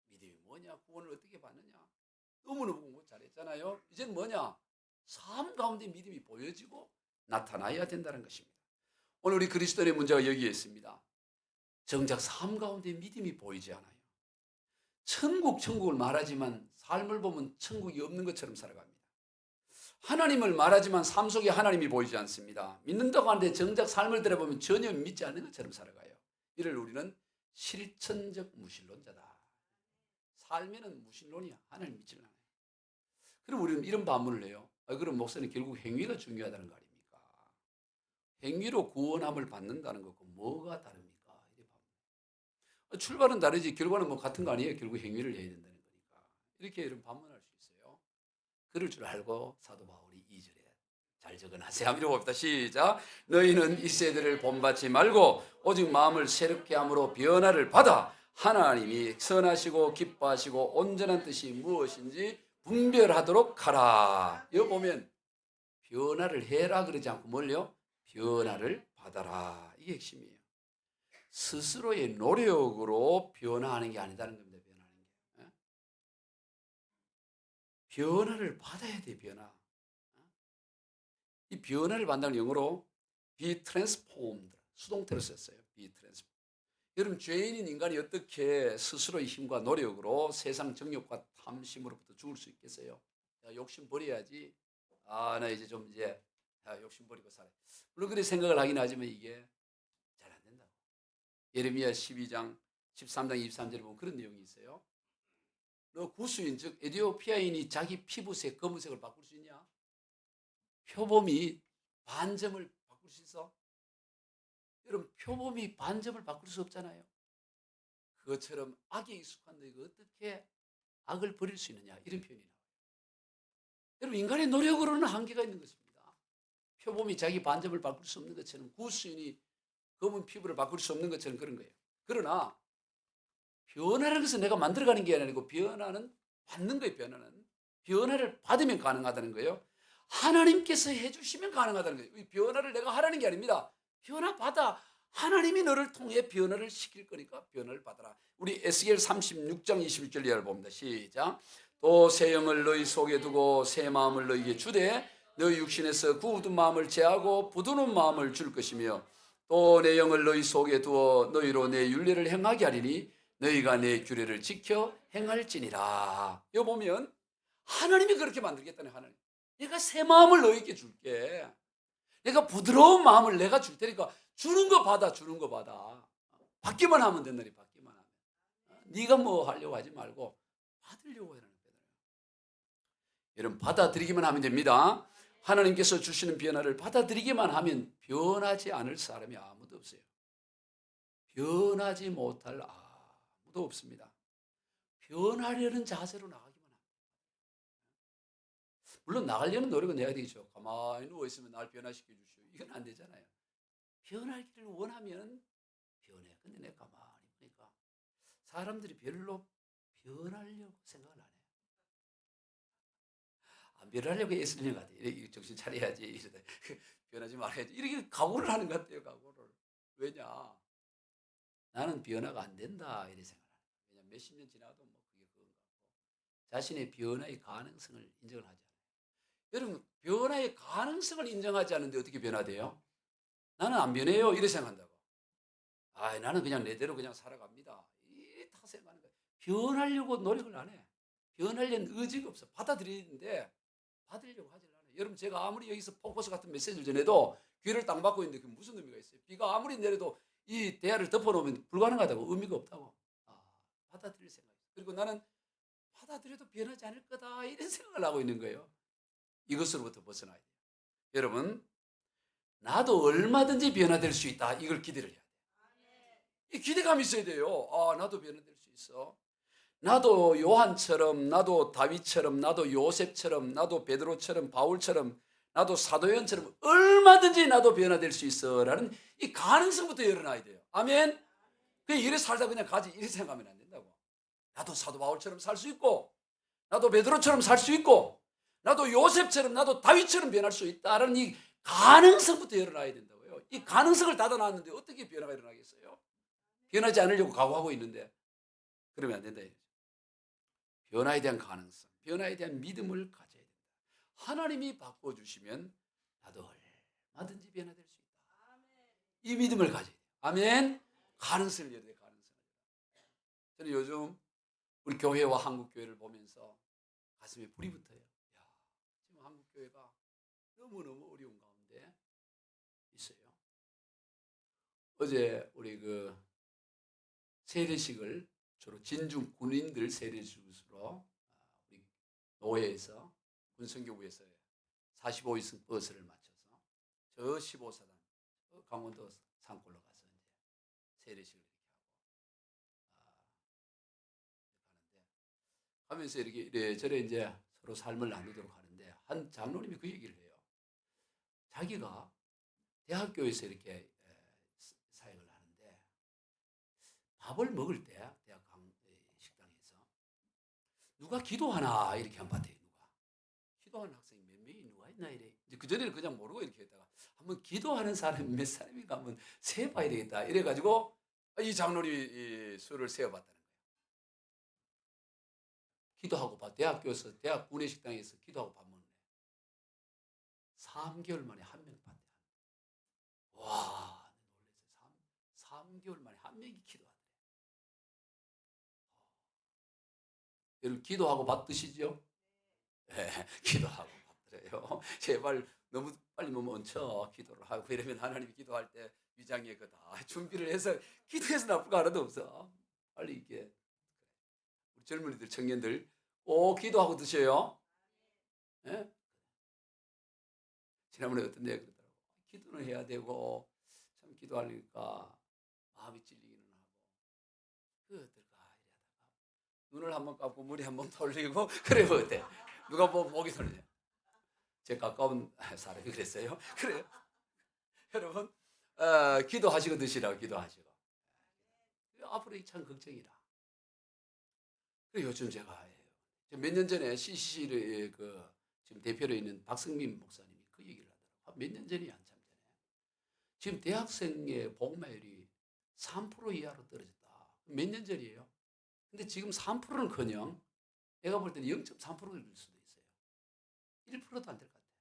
믿음이 뭐냐? 구원을 어떻게 받느냐? 너무너무 공부 잘했잖아요. 이제는 뭐냐? 삶 가운데 믿음이 보여지고 나타나야 된다는 것입니다. 오늘 우리 그리스도인의 문제가 여기에 있습니다. 정작 삶 가운데 믿음이 보이지 않아요. 천국을 말하지만 삶을 보면 천국이 없는 것처럼 살아갑니다. 하나님을 말하지만 삶 속에 하나님이 보이지 않습니다. 믿는다고 하는데 정작 삶을 들어보면 전혀 믿지 않는 것처럼 살아가요. 이를 우리는 실천적 무신론자다. 삶에는 무신론이야. 하나님 믿지는 않아요. 그럼 우리는 이런 반문을 해요. 그럼 목사님 결국 행위가 중요하다는 거 아닙니까? 행위로 구원함을 받는다는 것과 뭐가 다릅니까? 출발은 다르지 결과는 뭐 같은 거 아니에요? 결국 행위를 해야 된다는 거니까. 이렇게 이런 반문할 수 있어요. 그럴 줄 알고 사도 바울이 2절에 잘 적어놨어요. 한번 읽어봅시다. 시작. 너희는 이 세대를 본받지 말고 오직 마음을 새롭게 함으로 변화를 받아 하나님이 선하시고 기뻐하시고 온전한 뜻이 무엇인지 분별하도록 하라. 여기 보면 변화를 해라 그러지 않고 뭘요? 변화를 받아라. 이게 핵심이에요. 스스로의 노력으로 변화하는 게 아니다는 겁니다. 변화하는 게. 변화를 받아야 돼. 변화. 이 변화를 받는다는 영어로 be transformed 수동태로 썼어요. be transformed. 여러분 죄인인 인간이 어떻게 스스로의 힘과 노력으로 세상 정욕과 탐심으로부터 죽을 수 있겠어요? 야, 욕심 버려야지. 나 이제 좀 욕심 버리고 살아. 물론 그렇게 생각을 하긴 하지만 이게 잘 안 된다고. 예레미야 12장 13장 23절에 보면 그런 내용이 있어요. 너 구스인 즉 에티오피아인이 자기 피부색 검은색을 바꿀 수 있냐? 표범이 반점을 바꿀 수 있어? 여러분 표범이 반점을 바꿀 수 없잖아요. 그것처럼 악에 익숙한 너희가 어떻게 악을 버릴 수 있느냐 이런 표현이 나와요. 여러분 인간의 노력으로는 한계가 있는 것입니다. 표범이 자기 반점을 바꿀 수 없는 것처럼 구스인이 검은 피부를 바꿀 수 없는 것처럼 그런 거예요. 그러나 변화라는 것은 내가 만들어가는 게 아니고 변화는 받는 거예요. 변화를 받으면 가능하다는 거예요. 하나님께서 해주시면 가능하다는 거예요. 이 변화를 내가 하라는 게 아닙니다. 변화 받아. 하나님이 너를 통해 변화를 시킬 거니까 변화를 받아라. 우리 에스겔 36장 21절 이하를 봅니다. 시작. 또 새 영을 너희 속에 두고 새 마음을 너희에게 주되 너희 육신에서 굳은 마음을 제하고 부드러운 마음을 줄 것이며 또 내 영을 너희 속에 두어 너희로 내 율례를 행하게 하리니 너희가 내 규례를 지켜 행할지니라. 여기 보면 하나님이 그렇게 만들겠다네. 하나님. 내가 새 마음을 너희에게 줄게. 내가 부드러운 마음을 내가 줄 테니까 주는 거 받아. 받기만 하면 된다니. 받기만 하면. 네가 뭐 하려고 하지 말고 받으려고 해라는 거예요. 여러분 받아들이기만 하면 됩니다. 하나님께서 주시는 변화를 받아들이기만 하면 변하지 않을 사람이 아무도 없어요. 변하지 못할 아무도 없습니다. 변하려는 자세로 나가기만 합니다. 물론 나가려는 노력은 해야 되겠죠. 가만히 누워있으면 날 변화시켜 주시오. 이건 안 되잖아요. 변하기를 원하면 변해. 근데 내가 가만히 보니까 사람들이 별로 변하려고 생각을 안 해요. 안 변하려고 애쓰는 것 같아요. 이렇게 정신 차려야지. 이러다 변하지 말아야지. 이렇게 각오를 하는 것 같아요. 각오를. 왜냐? 나는 변화가 안 된다. 이렇게 생각을 해요. 왜냐면 몇십 년 지나도 뭐 그게 그건 것 같고 자신의 변화의 가능성을 인정을 하지 않아요. 여러분 변화의 가능성을 인정하지 않는데 어떻게 변화돼요? 나는 안 변해요. 이렇게 생각한다고. 나는 그냥 내대로 그냥 살아갑니다. 이 다 생각하는 거예요. 변하려고 노력을 안 해. 변하려는 의지가 없어. 받아들이는데 받으려고 하질 않아요. 여러분 제가 아무리 여기서 포커스 같은 메시지를 전해도 귀를 땅 받고 있는데 그게 무슨 의미가 있어요? 비가 아무리 내려도 이 대야를 덮어놓으면 불가능하다고 의미가 없다고. 받아들일 생각이에요. 그리고 나는 받아들여도 변하지 않을 거다 이런 생각을 하고 있는 거예요. 이것으로부터 벗어나야 돼요. 여러분 나도 얼마든지 변화될 수 있다. 이걸 기대를 해야 돼요. 이 기대감이 있어야 돼요. 나도 변화될 수 있어. 나도 요한처럼, 나도 다윗처럼, 나도 요셉처럼, 나도 베드로처럼, 바울처럼, 나도 사도연처럼 얼마든지 나도 변화될 수 있어라는 이 가능성부터 열어놔야 돼요. 아멘. 그냥 이래 살다 그냥 가지 이렇게 생각하면 안 된다고. 나도 사도 바울처럼 살 수 있고, 나도 베드로처럼 살 수 있고, 나도 요셉처럼, 나도 다윗처럼 변할 수 있다라는 이 가능성부터 열어놔야 된다고요. 이 가능성을 닫아놨는데 어떻게 변화가 일어나겠어요? 변하지 않으려고 각오하고 있는데 그러면 안 된다. 변화에 대한 가능성, 변화에 대한 믿음을 가져야 된다. 하나님이 바꿔주시면 나도 얼마든지 변화될 수 있다. 이 믿음을 가져야 돼요. 아멘. 가능성을 열어야 돼요. 가능성을. 저는 요즘 우리 교회와 한국교회를 보면서 가슴에 불이 붙어요. 지금 한국교회가 너무너무 어려운 가운데 있어요. 어제 우리 세례식을 주로 진중 군인들 세례식으로 우리 노회에서 군성교구에서 45인승 버스를 맞춰서 저 15사단 강원도 산골로 가서 이제 세례식을 이렇게 하고 가는데 하면서 이렇게 이래저래 이제 서로 삶을 나누도록 하는데 한 장로님이 그 얘기를 해요. 자기가 대학교에서 이렇게 사역을 하는데 밥을 먹을 때 대학 식당에서 누가 기도하나 이렇게 한번 봤대요. 누가 기도하는 학생이 몇 명이 누가 있나 이래. 이제 그 전에는 그냥 모르고 이렇게 했다가 한번 기도하는 사람이 몇 사람인가 한번 세봐야 되겠다 이래가지고 이 장로님이 이 수를 세어봤다는 거예요. 기도하고 대학교에서 대학 구내식당에서 기도하고 밥 먹는 3개월 만에 한 명 봤대. 와, 놀랐어요. 3개월 만에 한 명이 기도하더래. 여러분 기도하고 받드시죠? 네, 기도하고 받더래요. 제발 너무 빨리 멈춰 기도를 하고 이러면 하나님이 기도할 때 위장에 그 다 준비를 해서 기도해서 나쁠 거 하나도 없어. 빨리 이게 우리 젊은이들 청년들 꼭 기도하고 드셔요. 예? 지난번에 어떤 데가 그러더라고. 기도는 해야 되고 참 기도하니까 마음이 찔리기는 하고 그 어떨까 이러다가 눈을 한번 감고 머리 한번 돌리고 그래 뭐 어때? 누가 뭐 목이 돌리냐? 제 가까운 사람이 그랬어요. 그래요. 여러분 기도하시고 드시라고 기도하시고 앞으로 참 걱정이라. 그리고 요즘 제가 몇 년 전에 CCC의 그 지금 대표로 있는 박성민 목사님이 그 얘기를 하더라고요. 몇 년 전이 한참 전에. 지금 대학생의 복마율이 3% 이하로 떨어졌다. 몇 년 전이에요. 근데 지금 3%는커녕 내가 볼 때는 0.3%일 수도 있어요. 1%도 안 될 것 같아요.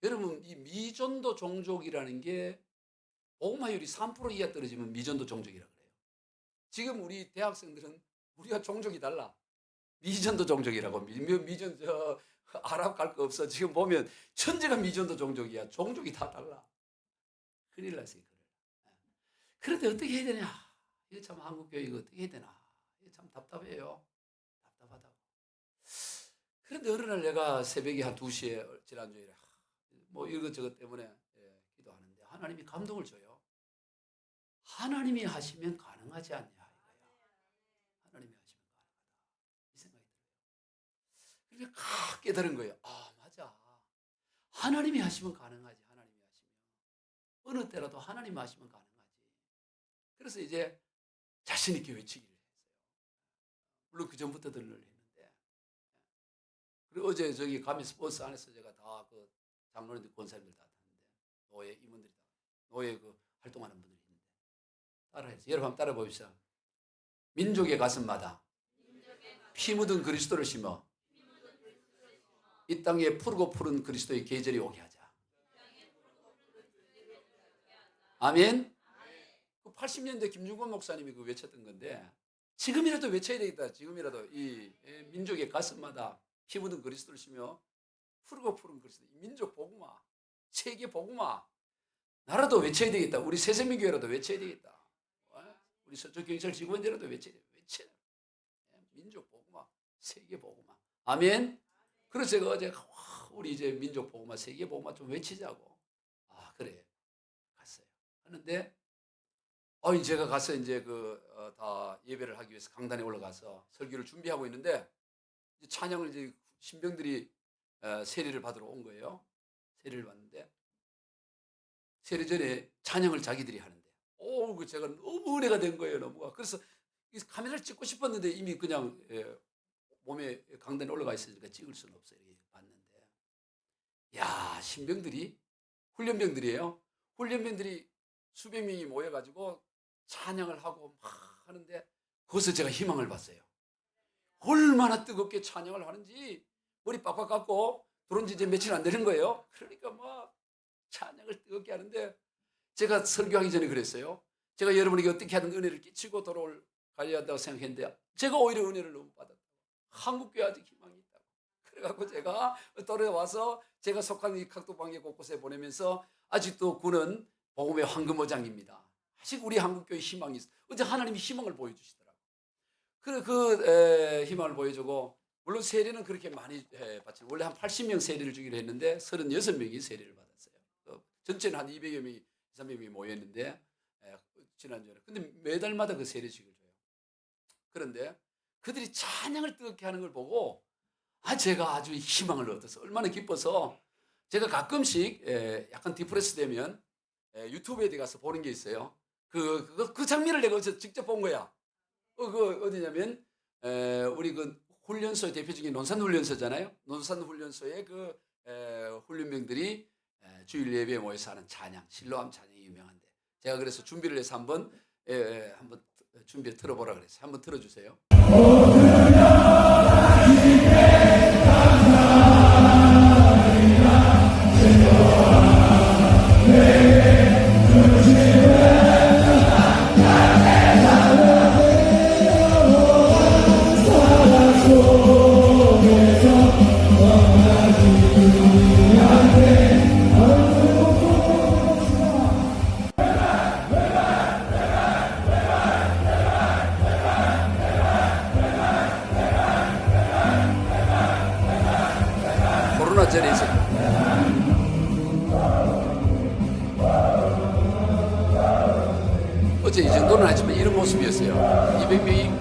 여러분 이 미전도 종족이라는 게 복마율이 3% 이하 떨어지면 미전도 종족이라고 그래요. 지금 우리 대학생들은 우리가 종족이 달라. 미전도 종족이라고. 미전 저 아랍 갈 거 없어. 지금 보면 천지가 미전도 종족이야. 종족이 다 달라. 큰일 났어요. 그런데 어떻게 해야 되냐? 이거 참 한국 교육 어떻게 해야 되나? 이거 참 답답해요. 답답하다고. 그런데 어느 날 내가 새벽에 한 2시에 지난주에 뭐 이것저것 때문에 기도하는데 하나님이 감동을 줘요. 하나님이 하시면 가능하지 않냐 이거야. 하나님이 하시면 가능하다. 이 생각이 들어요. 그래서 칵 깨달은 거예요. 아 맞아. 하나님이 하시면 가능하지. 하나님이 하시면. 어느 때라도 하나님이 하시면 가능하지. 그래서 이제 자신 있게 외치기를 했어요. 물론 그 전부터도 늘 했는데. 그리고 어제 저기 가면서 버스 안에서 제가 다 그 장로님들 권사님들 다 탔는데 노예 임원들이 다 노예 그 활동하는 분들이 있는데 따라해서 여러분 한번 따라 봅시다. 민족의 가슴마다 피 묻은 그리스도를 심어 이 땅에 푸르고 푸른 그리스도의 계절이 오게 하자. 아멘. 그 80년대 김중권 목사님이 그 외쳤던 건데 지금이라도 외쳐야 되겠다. 지금이라도 이 민족의 가슴마다 피 묻은 그리스도를 심어 푸르고 푸른 그리스도, 민족 복음화, 세계 복음화, 나라도 외쳐야 되겠다. 우리 새생명교회라도 외쳐야 되겠다. 우리 서초경찰 직원들라도 외쳐야 돼. 외쳐야 돼. 민족 복음화, 세계 복음화. 아멘. 그래서 제가 어제 우리 이제 민족 복음화, 세계 복음화 좀 외치자고. 아 그래 갔어요. 하는데 제가 가서 이제 다 예배를 하기 위해서 강단에 올라가서 설교를 준비하고 있는데 이제 찬양을 이제 신병들이 세례를 받으러 온 거예요. 세례를 받는데 세례 전에 찬양을 자기들이 하는데 그 제가 너무 은혜가 된 거예요. 너무가. 그래서 카메라를 찍고 싶었는데 이미 그냥 몸에 강단에 올라가 있으니까 찍을 수는 없어요. 이렇게 봤는데 야 신병들이 훈련병들이에요. 훈련병들이 수백 명이 모여가지고 찬양을 하고 막 하는데 거기서 제가 희망을 봤어요. 얼마나 뜨겁게 찬양을 하는지 머리 빡빡 깎고 들어온 지 이제 며칠 안 되는 거예요. 그러니까 막 찬양을 뜨겁게 하는데 제가 설교하기 전에 그랬어요. 제가 여러분에게 어떻게 하든 은혜를 끼치고 돌아올 가야 한다고 생각했는데 제가 오히려 은혜를 너무 받았다고. 한국교회 아직 희망이 있다고. 그래갖고 제가 돌아와서 제가 속한 이 각도방해 곳곳에 보내면서 아직도 군은 복음의 황금어장입니다. 아직 우리 한국교회 희망이 있어. 어제 하나님이 희망을 보여주시더라고요. 희망을 보여주고 물론 세례는 그렇게 많이 받지만 원래 한 80명 세례를 주기로 했는데 36명이 세례를 받았어요. 전체는 한 200여 명이 300명이 모였는데 지난주에 근데 매달마다 그 세례식을 줘요. 그런데 그들이 찬양을 뜨겁게 하는 걸 보고 제가 아주 희망을 얻어서 얼마나 기뻐서 제가 가끔씩 약간 디프레스 되면 유튜브에 가서 보는 게 있어요. 그 장면을 내가 직접 본 거야. 그 어디냐면 우리 그 훈련소 대표적인 논산훈련소잖아요. 논산훈련소의 훈련병들이 주일 예배에 모여서 하는 찬양, 실로암 찬양이 유명한데, 제가 그래서 준비를 해서 한번 준비를 틀어보라 그랬어요. 한번 틀어주세요. 코로나 전에 있었고, 어제 이 정도는 하지만 이런 모습이었어요. 200명이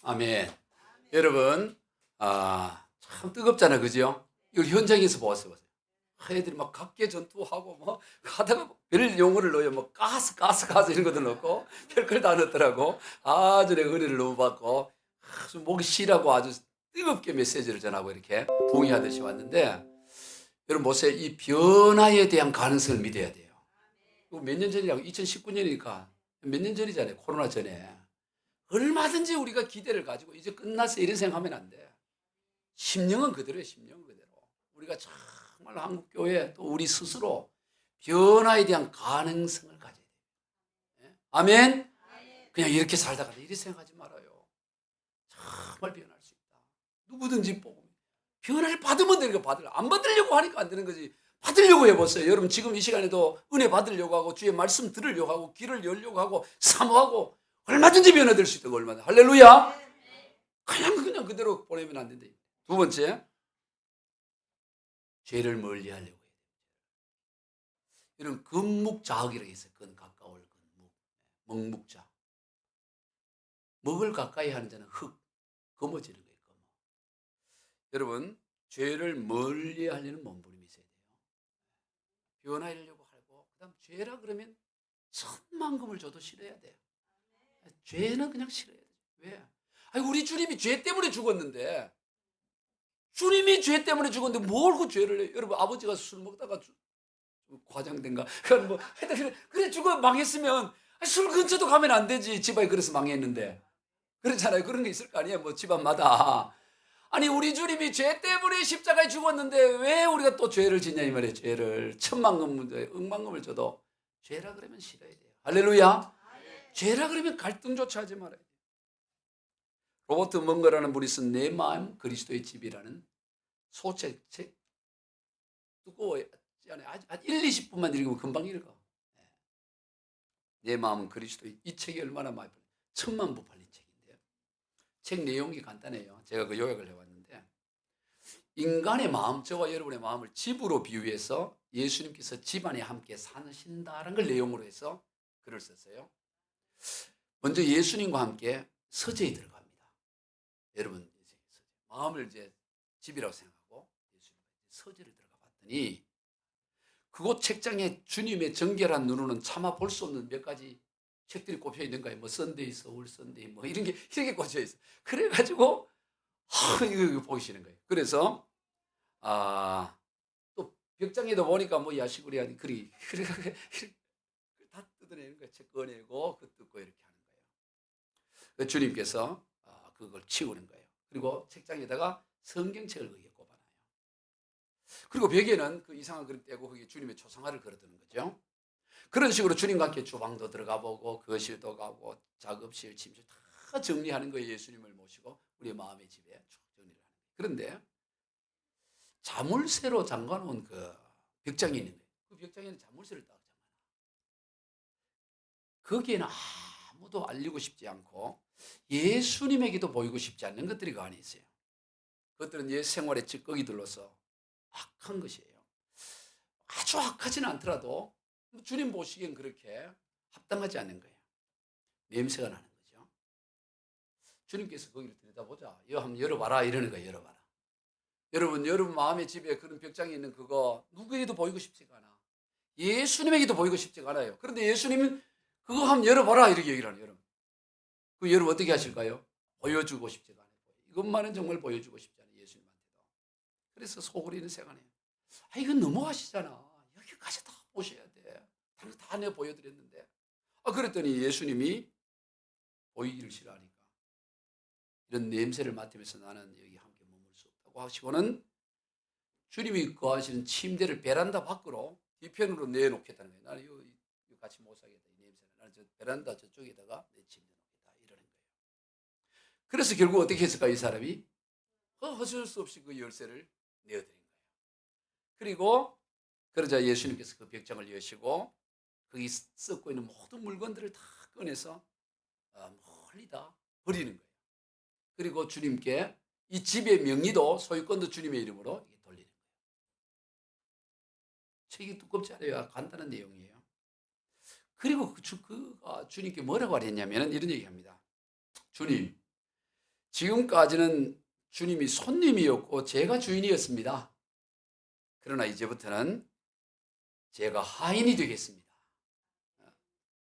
아멘. 여러분, 참 뜨겁잖아, 그죠? 이걸 현장에서 보았어요. 애들이 막 각계 전투하고 뭐 하다가 별 용어를 넣어요. 뭐 가스 이런 것도 넣고 별걸 다 넣더라고. 아주 내가 은혜를 너무 받고 아주 목이 쉬라고 아주 뜨겁게 메시지를 전하고 이렇게 동의하듯이 왔는데, 여러분 보세요. 이 변화에 대한 가능성을 믿어야 돼요. 몇 년 전이라고? 2019년이니까 몇 년 전이잖아요. 코로나 전에. 얼마든지 우리가 기대를 가지고 이제 끝났어 이런 생각하면 안 돼. 심령은 그대로예요. 심령은 그대로. 우리가 정말 한국교회 또 우리 스스로 변화에 대한 가능성을 가져야 돼요. 아멘? 그냥 이렇게 살다가 이렇게 생각하지 말아요. 정말 변할 수 있다. 누구든지 보고 변화를 받으면 되는 거 안 받으려고 하니까 안 되는 거지. 받으려고 해보세요. 여러분 지금 이 시간에도 은혜 받으려고 하고 주의 말씀 들으려고 하고 귀를 열려고 하고 사모하고 얼마든지 변화될 수 있다고. 얼마나 할렐루야. 그냥 그대로 보내면 안 된다. 두 번째, 죄를 멀리하려고 해요. 이런 근묵자학이라고 있어요. 근 가까울 근묵, 먹묵자. 먹을 가까이 하는 자는 흙, 거머지는 거예요. 거머. 여러분, 죄를 멀리하려는 몸부림이 있어야 돼요. 변화하려고 하고, 그다음 죄라 그러면 천만금을 줘도 싫어야 돼요. 죄는 그냥 싫어야 돼요. 왜? 아니, 우리 주님이 죄 때문에 죽었는데, 주님이 죄 때문에 죽었는데 뭘 그 죄를 해요? 여러분, 아버지가 술 먹다가 과장된가? 뭐 그래 죽어 망했으면 술 근처도 가면 안 되지. 집안이 그래서 망했는데. 그렇잖아요. 그런 게 있을 거 아니에요. 뭐 집안마다. 아니 우리 주님이 죄 때문에 십자가에 죽었는데 왜 우리가 또 죄를 짓냐 이 말이에요. 죄를 천만금 억만금을 줘도 죄라 그러면 싫어야 돼요. 할렐루야. 죄라 그러면 갈등조차 하지 말아야 돼요. 로버트 먼거라는 분이 쓴 내 마음 그리스도의 집이라는 소책, 책 두꺼워요. 한 1, 20분만 읽으면 금방 읽어. 내 마음은 그리스도의, 이 책이 얼마나 많이 팔린, 1000만 부 팔린 책인데요. 책 내용이 간단해요. 제가 그 요약을 해왔는데, 인간의 마음, 저와 여러분의 마음을 집으로 비유해서 예수님께서 집안에 함께 사신다는 걸 내용으로 해서 글을 썼어요. 먼저 예수님과 함께 서재에 들어갑니다. 여러분 마음을 이제 집이라고 생각하고 예수님과 서재를 들어가 봤더니 그곳 책장에 주님의 정결한 눈으로는 차마 볼 수 없는 몇 가지 책들이 꼽혀 있는 거예요. 뭐 썬데이, 서울 썬데이, 뭐 이런 게 이렇게 꽂혀 있어. 그래가지고 이거 보이시는 거예요. 그래서 또 벽장에도 보니까 뭐 야시구리하니 그리 다 뜯어내는 거예요. 책 꺼내고 그 뜯고 이렇게 하는 거예요. 주님께서 그걸 치우는 거예요. 그리고 책장에다가 성경책을 거기에 꼽아놔요. 그리고 벽에는 그 이상한 그림 떼고 거기에 주님의 초상화를 걸어두는 거죠. 그런 식으로 주님과 함께 주방도 들어가 보고 거실도 가고 작업실, 침실 다 정리하는 거예요. 예수님을 모시고 우리의 마음의 집에 쭉 정리를 하는 거예요. 그런데 자물쇠로 잠가놓은 그 벽장이 있는 거예요. 그 벽장에는 자물쇠를 딱 잠가놔. 거기에는 아무도 알리고 싶지 않고 예수님에게도 보이고 싶지 않는 것들이 그 안에 있어요. 그것들은 옛 생활의 찌꺼기들로서 악한 것이에요. 아주 악하지는 않더라도 주님 보시기엔 그렇게 합당하지 않는 거예요. 냄새가 나는 거죠. 주님께서 거기를 들여다보자. 이거 한번 열어봐라 이러는 거예요. 열어봐라. 여러분 마음의 집에 그런 벽장에 있는 그거 누구에게도 보이고 싶지가 않아. 예수님에게도 보이고 싶지가 않아요. 그런데 예수님은 그거 한번 열어봐라 이렇게 얘기를 하는 여러분. 그 여러분 어떻게 하실까요? 보여주고 싶지가 않아요. 이것만은 정말 보여주고 싶지 않아요. 예수님한테도. 그래서 소홀히는 생각해요. 이건 너무하시잖아. 여기까지 다 보셔야 돼. 다 내가 보여드렸는데. 그랬더니 예수님이 보이기를 싫어하니까 이런 냄새를 맡으면서 나는 여기 함께 머물 수 없다고 하시고는 주님이 거하시는 침대를 베란다 밖으로 뒤편으로 내놓겠다는 거예요. 나는 이거 같이 못 사겠다. 이 냄새는. 나는 저 베란다 저쪽에다가 내 침대 놓겠다. 이러는 거예요. 그래서 결국 어떻게 했을까 이 사람이? 어쩔 수 없이 그 열쇠를 내어드린 거예요. 그리고 그러자 예수님께서 그 벽장을 여시고 거기 썩고 있는 모든 물건들을 다 꺼내서 멀리 다 버리는 거예요. 그리고 주님께 이 집의 명의도 소유권도 주님의 이름으로 돌리는 거예요. 책이 두껍지 않아요. 간단한 내용이에요. 그리고 주님께 뭐라고 하랬냐면 이런 얘기합니다. 주님, 지금까지는 주님이 손님이었고 제가 주인이었습니다. 그러나 이제부터는 제가 하인이 되겠습니다.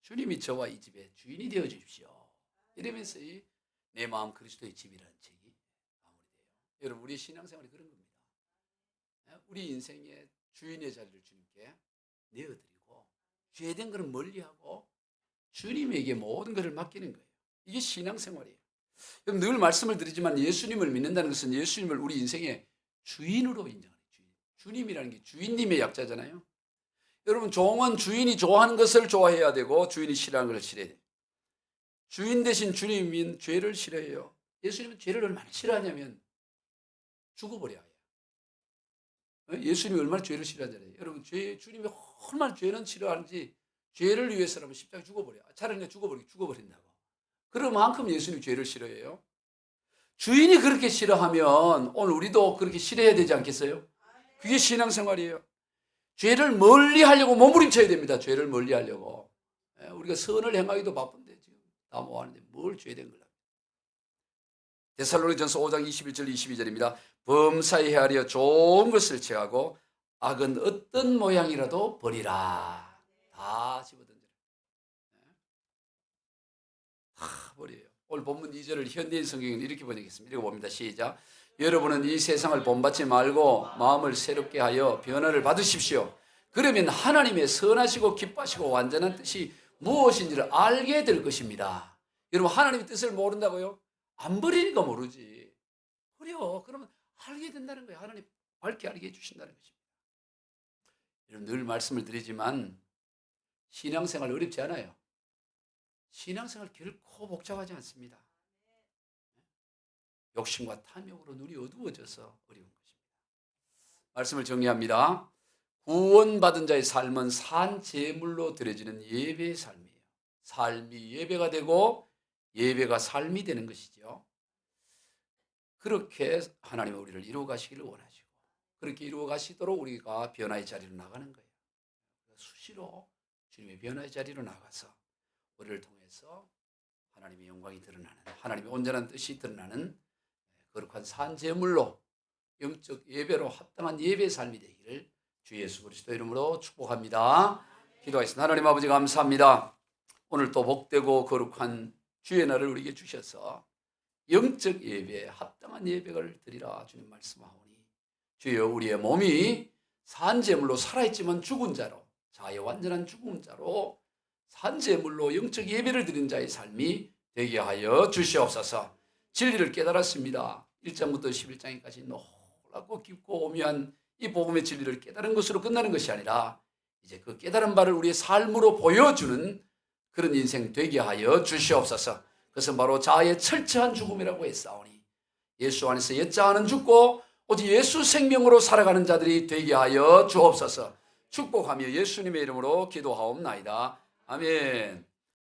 주님이 저와 이 집의 주인이 되어 주십시오. 이러면서 이 내 마음 그리스도의 집이라는 책이 마무리돼요. 여러분 우리 신앙생활이 그런 겁니다. 우리 인생의 주인의 자리를 주님께 내어드리고 죄된 것을 멀리하고 주님에게 모든 것을 맡기는 거예요. 이게 신앙생활이에요. 늘 말씀을 드리지만 예수님을 믿는다는 것은 예수님을 우리 인생의 주인으로 인정하는 주인. 주님이라는 게 주인님의 약자잖아요. 여러분 종은 주인이 좋아하는 것을 좋아해야 되고 주인이 싫어하는 것을 싫어해야 돼요. 주인 대신 주님인 죄를 싫어해요. 예수님은 죄를 얼마나 싫어하냐면 죽어버려야 해요. 예수님이 얼마나 죄를 싫어하잖아요. 여러분 주님이 얼마나 죄는 싫어하는지 죄를 위해서라면 십자가에 죽어버려요. 차라리 그냥 죽어버린다고. 그만큼 예수님이 죄를 싫어해요. 주인이 그렇게 싫어하면 오늘 우리도 그렇게 싫어해야 되지 않겠어요? 그게 신앙생활이에요. 죄를 멀리 하려고 몸부림쳐야 됩니다. 죄를 멀리 하려고. 우리가 선을 행하기도 바쁜데 지금 다 뭐하는데 뭘 죄된 걸 합니다. 데살로니전서 5장 21절 22절입니다. 범사에 헤아려 좋은 것을 취하고 악은 어떤 모양이라도 버리라. 다 집어던져라. 다 버려요. 오늘 본문 2절을 현대인 성경은 이렇게 번역했습니다. 읽어봅니다. 시작. 여러분은 이 세상을 본받지 말고 마음을 새롭게 하여 변화를 받으십시오. 그러면 하나님의 선하시고 기뻐하시고 완전한 뜻이 무엇인지를 알게 될 것입니다. 여러분 하나님의 뜻을 모른다고요? 안 버리니까 모르지. 어려워. 그러면 알게 된다는 거예요. 하나님 밝게 알게 해주신다는 것입니다. 여러분 늘 말씀을 드리지만 신앙생활 어렵지 않아요. 신앙생활 결코 복잡하지 않습니다. 욕심과 탐욕으로 눈이 어두워져서 어려운 것입니다. 말씀을 정리합니다. 구원받은 자의 삶은 산 제물로 드려지는 예배의 삶이에요. 삶이 예배가 되고 예배가 삶이 되는 것이죠. 그렇게 하나님은 우리를 이루어 가시기를 원하시고 그렇게 이루어 가시도록 우리가 변화의 자리로 나가는 거예요. 수시로 주님의 변화의 자리로 나가서 우리를 통해서 하나님의 영광이 드러나는, 하나님의 온전한 뜻이 드러나는 거룩한 산 제물로 영적 예배로 합당한 예배의 삶이 되기를 주 예수 그리스도 이름으로 축복합니다. 기도하겠습니다. 하나님 아버지 감사합니다. 오늘 또 복되고 거룩한 주의 날을 우리에게 주셔서 영적 예배에 합당한 예배를 드리라 주님 말씀하오니 주여 우리의 몸이 산제물로 살아있지만 죽은 자로 자의 완전한 죽은 자로 산제물로 영적 예배를 드리는 자의 삶이 되게 하여 주시옵소서. 진리를 깨달았습니다. 1장부터 11장까지 놀랍고 깊고 오묘한 이 복음의 진리를 깨달은 것으로 끝나는 것이 아니라 이제 그 깨달은 바를 우리의 삶으로 보여주는 그런 인생 되게 하여 주시옵소서. 그것은 바로 자아의 철저한 죽음이라고 했사오니 예수 안에서 옛자아는 죽고 오직 예수 생명으로 살아가는 자들이 되게 하여 주옵소서. 축복하며 예수님의 이름으로 기도하옵나이다. 아멘.